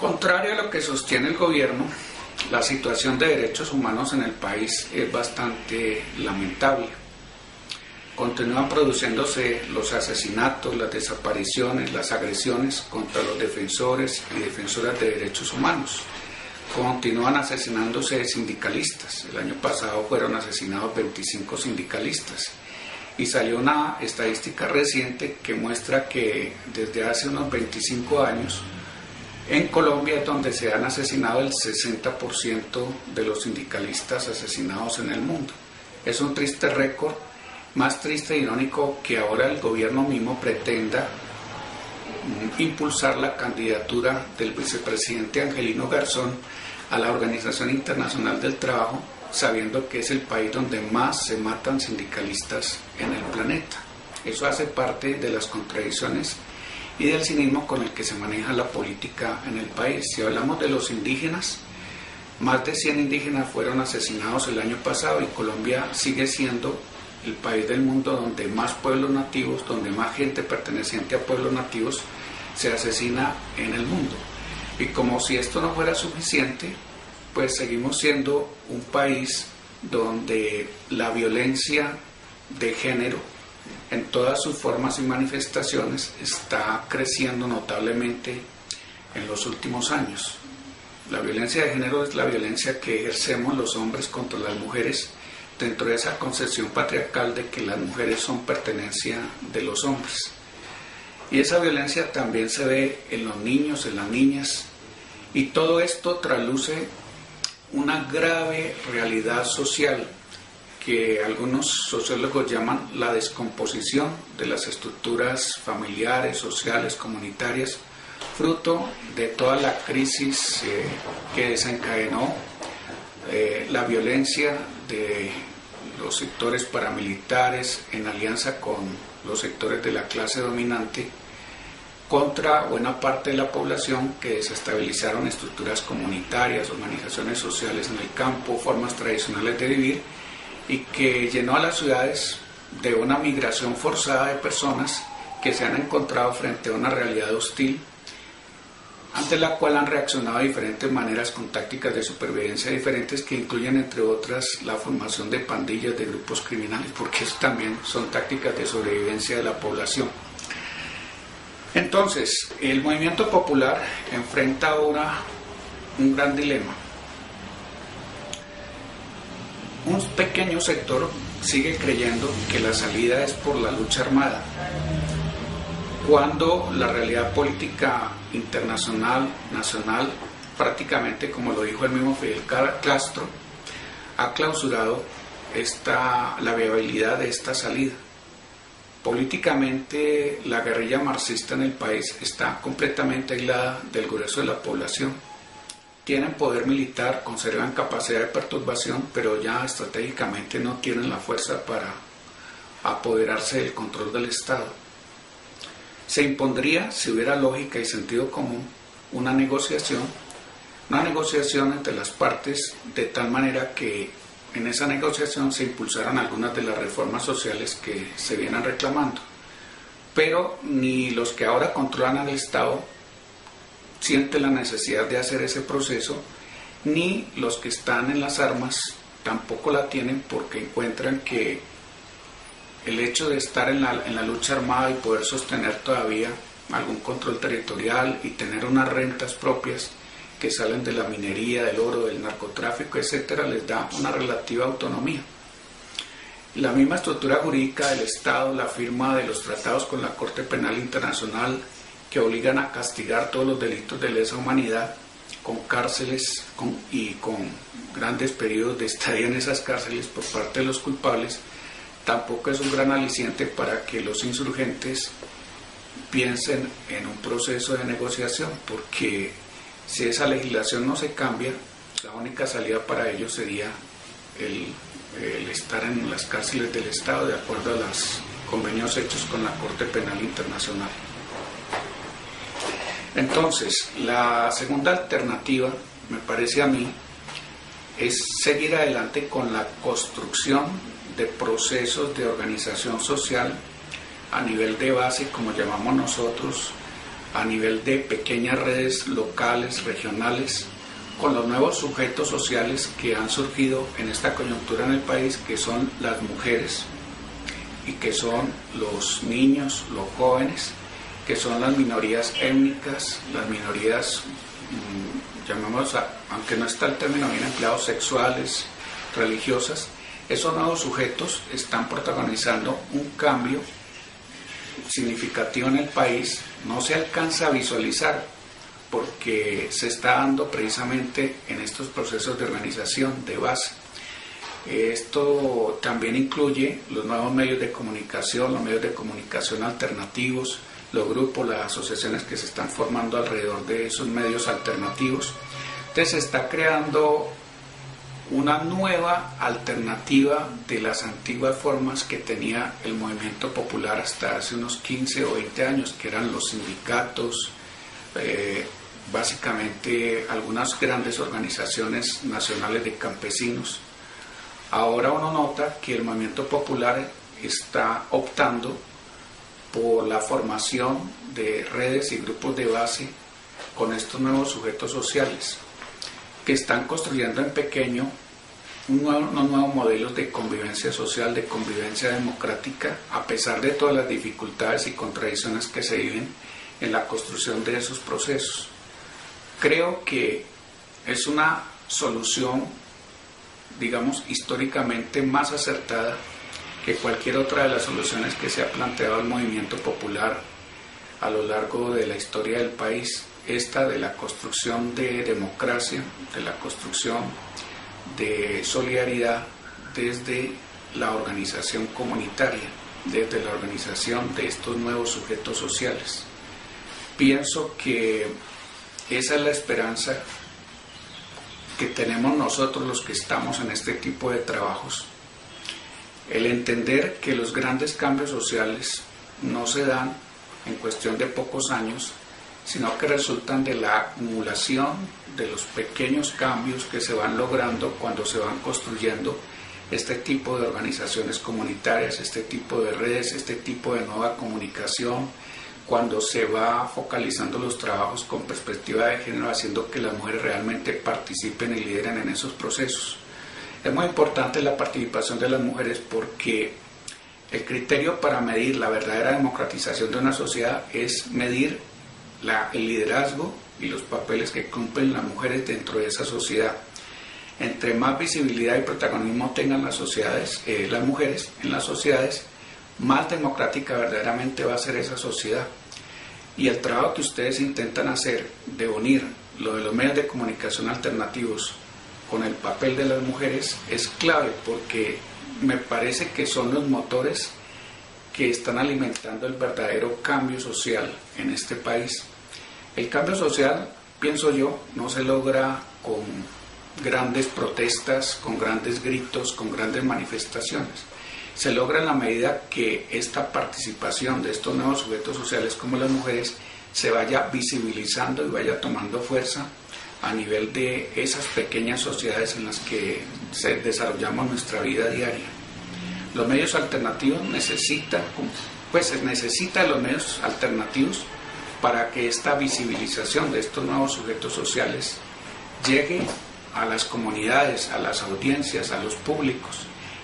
Contrario a lo que sostiene el gobierno, la situación de derechos humanos en el país es bastante lamentable. Continúan produciéndose los asesinatos, las desapariciones, las agresiones contra los defensores y defensoras de derechos humanos. Continúan asesinándose sindicalistas. El año pasado fueron asesinados 25 sindicalistas. Y salió una estadística reciente que muestra que desde hace unos 25 años en Colombia es donde se han asesinado el 60% de los sindicalistas asesinados en el mundo. Es un triste récord, más triste e irónico que ahora el gobierno mismo pretenda impulsar la candidatura del vicepresidente Angelino Garzón a la Organización Internacional del Trabajo, sabiendo que es el país donde más se matan sindicalistas en el planeta. Eso hace parte de las contradicciones y del cinismo con el que se maneja la política en el país. Si hablamos de los indígenas, más de 100 indígenas fueron asesinados el año pasado y Colombia sigue siendo el país del mundo donde más pueblos nativos, donde más gente perteneciente a pueblos nativos se asesina en el mundo. Y como si esto no fuera suficiente, pues seguimos siendo un país donde la violencia de género en todas sus formas y manifestaciones está creciendo notablemente en los últimos años. La violencia de género es la violencia que ejercemos los hombres contra las mujeres dentro de esa concepción patriarcal de que las mujeres son pertenencia de los hombres. Y esa violencia también se ve en los niños, en las niñas, y todo esto trasluce una grave realidad social que algunos sociólogos llaman la descomposición de las estructuras familiares, sociales, comunitarias, fruto de toda la crisis que desencadenó la violencia de los sectores paramilitares en alianza con los sectores de la clase dominante contra buena parte de la población, que desestabilizaron estructuras comunitarias, organizaciones sociales en el campo, formas tradicionales de vivir, y que llenó a las ciudades de una migración forzada de personas que se han encontrado frente a una realidad hostil, ante la cual han reaccionado de diferentes maneras con tácticas de supervivencia diferentes que incluyen, entre otras, la formación de pandillas, de grupos criminales, porque eso también son tácticas de sobrevivencia de la población. Entonces, el movimiento popular enfrenta ahora un gran dilema. Un pequeño sector sigue creyendo que la salida es por la lucha armada, cuando la realidad política internacional, nacional, prácticamente, como lo dijo el mismo Fidel Castro, ha clausurado la viabilidad de esta salida. Políticamente, la guerrilla marxista en el país está completamente aislada del grueso de la población. Tienen poder militar, conservan capacidad de perturbación, pero ya estratégicamente no tienen la fuerza para apoderarse del control del Estado. Se impondría, si hubiera lógica y sentido común, una negociación entre las partes, de tal manera que en esa negociación se impulsaran algunas de las reformas sociales que se vienen reclamando. Pero ni los que ahora controlan al Estado sienten la necesidad de hacer ese proceso, ni los que están en las armas tampoco la tienen, porque encuentran que el hecho de estar en la lucha armada y poder sostener todavía algún control territorial y tener unas rentas propias que salen de la minería, del oro, del narcotráfico, etcétera, les da una relativa autonomía. La misma estructura jurídica del Estado, la firma de los tratados con la Corte Penal Internacional, que obligan a castigar todos los delitos de lesa humanidad con cárceles y con grandes periodos de estadía en esas cárceles por parte de los culpables, tampoco es un gran aliciente para que los insurgentes piensen en un proceso de negociación, porque si esa legislación no se cambia, la única salida para ellos sería el estar en las cárceles del Estado de acuerdo a los convenios hechos con la Corte Penal Internacional. Entonces, la segunda alternativa, me parece a mí, es seguir adelante con la construcción de procesos de organización social a nivel de base, como llamamos nosotros, a nivel de pequeñas redes locales, regionales, con los nuevos sujetos sociales que han surgido en esta coyuntura en el país, que son las mujeres y que son los niños, los jóvenes, que son las minorías étnicas, las minorías, llamamos, aunque no está el término bien empleado, sexuales, religiosas. Esos nuevos sujetos están protagonizando un cambio significativo en el país. No se alcanza a visualizar porque se está dando precisamente en estos procesos de organización de base. Esto también incluye los nuevos medios de comunicación, los medios de comunicación alternativos, los grupos, las asociaciones que se están formando alrededor de esos medios alternativos. Entonces se está creando una nueva alternativa de las antiguas formas que tenía el movimiento popular hasta hace unos 15 o 20 años, que eran los sindicatos, básicamente algunas grandes organizaciones nacionales de campesinos. Ahora uno nota que el movimiento popular está optando por la formación de redes y grupos de base con estos nuevos sujetos sociales que están construyendo en pequeño unos nuevos modelos de convivencia social, de convivencia democrática, a pesar de todas las dificultades y contradicciones que se viven en la construcción de esos procesos. Creo que es una solución, digamos, históricamente más acertada que cualquier otra de las soluciones que se ha planteado el movimiento popular a lo largo de la historia del país. Esta de la construcción de democracia, de la construcción de solidaridad desde la organización comunitaria, desde la organización de estos nuevos sujetos sociales. Pienso que esa es la esperanza que tenemos nosotros los que estamos en este tipo de trabajos. El entender que los grandes cambios sociales no se dan en cuestión de pocos años, sino que resultan de la acumulación de los pequeños cambios que se van logrando cuando se van construyendo este tipo de organizaciones comunitarias, este tipo de redes, este tipo de nueva comunicación, cuando se va focalizando los trabajos con perspectiva de género, haciendo que las mujeres realmente participen y lideren en esos procesos. Es muy importante la participación de las mujeres porque el criterio para medir la verdadera democratización de una sociedad es medir el liderazgo y los papeles que cumplen las mujeres dentro de esa sociedad. Entre más visibilidad y protagonismo tengan las sociedades, las mujeres en las sociedades, más democrática verdaderamente va a ser esa sociedad. Y el trabajo que ustedes intentan hacer de unir lo de los medios de comunicación alternativos con el papel de las mujeres es clave, porque me parece que son los motores que están alimentando el verdadero cambio social en este país. El cambio social, pienso yo, no se logra con grandes protestas, con grandes gritos, con grandes manifestaciones. Se logra en la medida que esta participación de estos nuevos sujetos sociales como las mujeres se vaya visibilizando y vaya tomando fuerza a nivel de esas pequeñas sociedades en las que desarrollamos nuestra vida diaria. Los medios alternativos necesita los medios alternativos para que esta visibilización de estos nuevos sujetos sociales llegue a las comunidades, a las audiencias, a los públicos,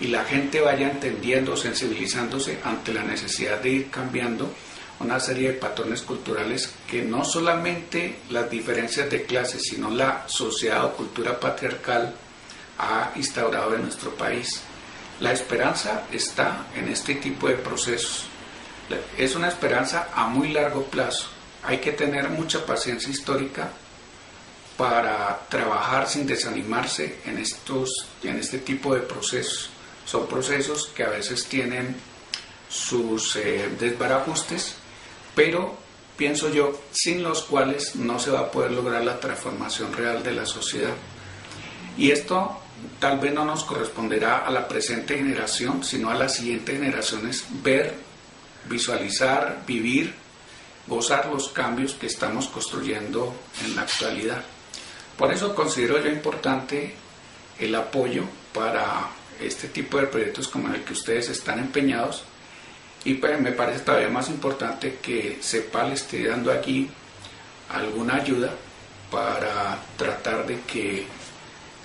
y la gente vaya entendiendo, sensibilizándose ante la necesidad de ir cambiando una serie de patrones culturales que no solamente las diferencias de clases, sino la sociedad o cultura patriarcal ha instaurado en nuestro país. La esperanza está en este tipo de procesos. Es una esperanza a muy largo plazo. Hay que tener mucha paciencia histórica para trabajar sin desanimarse en este tipo de procesos. Son procesos que a veces tienen sus desbarajustes, pero pienso yo, sin los cuales no se va a poder lograr la transformación real de la sociedad. Y esto tal vez no nos corresponderá a la presente generación, sino a las siguientes generaciones, ver, visualizar, vivir, gozar los cambios que estamos construyendo en la actualidad. Por eso considero yo importante el apoyo para este tipo de proyectos como el que ustedes están empeñados, Y pues me parece todavía más importante que CEPAL esté dando aquí alguna ayuda para tratar de que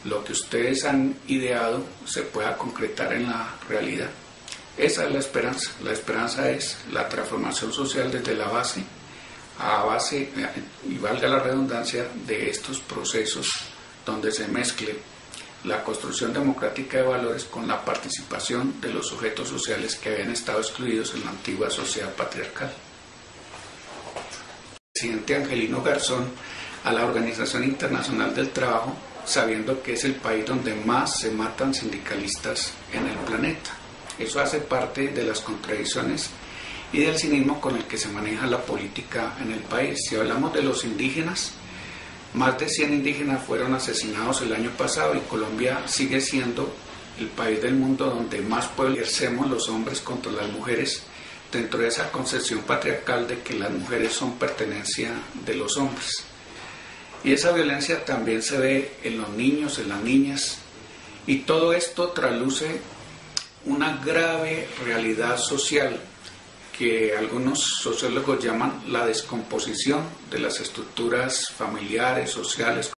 lo que ustedes han ideado se pueda concretar en la realidad. Esa es la esperanza. La esperanza es la transformación social desde la base, a base, y valga la redundancia, de estos procesos donde se mezcle la construcción democrática de valores con la participación de los sujetos sociales que habían estado excluidos en la antigua sociedad patriarcal. El presidente Angelino Garzón a la Organización Internacional del Trabajo, sabiendo que es el país donde más se matan sindicalistas en el planeta. Eso hace parte de las contradicciones y del cinismo con el que se maneja la política en el país. Si hablamos de los indígenas, más de 100 indígenas fueron asesinados el año pasado y Colombia sigue siendo el país del mundo donde más pueblo ejercemos los hombres contra las mujeres, dentro de esa concepción patriarcal de que las mujeres son pertenencia de los hombres. Y esa violencia también se ve en los niños, en las niñas, y todo esto trasluce una grave realidad social que algunos sociólogos llaman la descomposición de las estructuras familiares, sociales.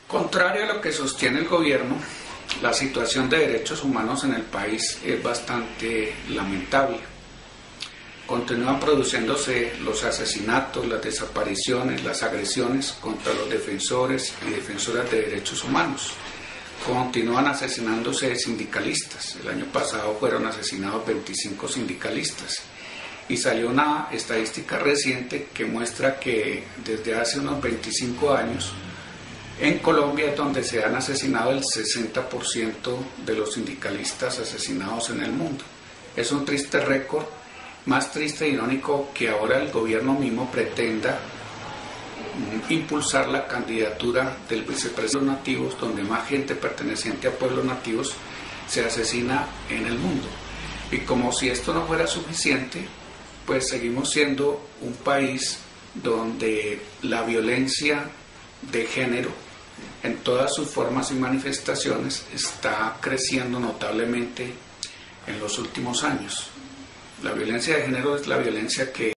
Contrario a lo que sostiene el gobierno, la situación de derechos humanos en el país es bastante lamentable. Continúan produciéndose los asesinatos, las desapariciones, las agresiones contra los defensores y defensoras de derechos humanos. Continúan asesinándose sindicalistas. El año pasado fueron asesinados 25 sindicalistas. Y salió una estadística reciente que muestra que desde hace unos 25 años en Colombia es donde se han asesinado el 60% de los sindicalistas asesinados en el mundo. Es un triste récord, más triste e irónico que ahora el gobierno mismo pretenda impulsar la candidatura del vicepresidente de los nativos, donde más gente perteneciente a pueblos nativos se asesina en el mundo. Y como si esto no fuera suficiente, pues seguimos siendo un país donde la violencia de género en todas sus formas y manifestaciones está creciendo notablemente en los últimos años. La violencia de género es la violencia que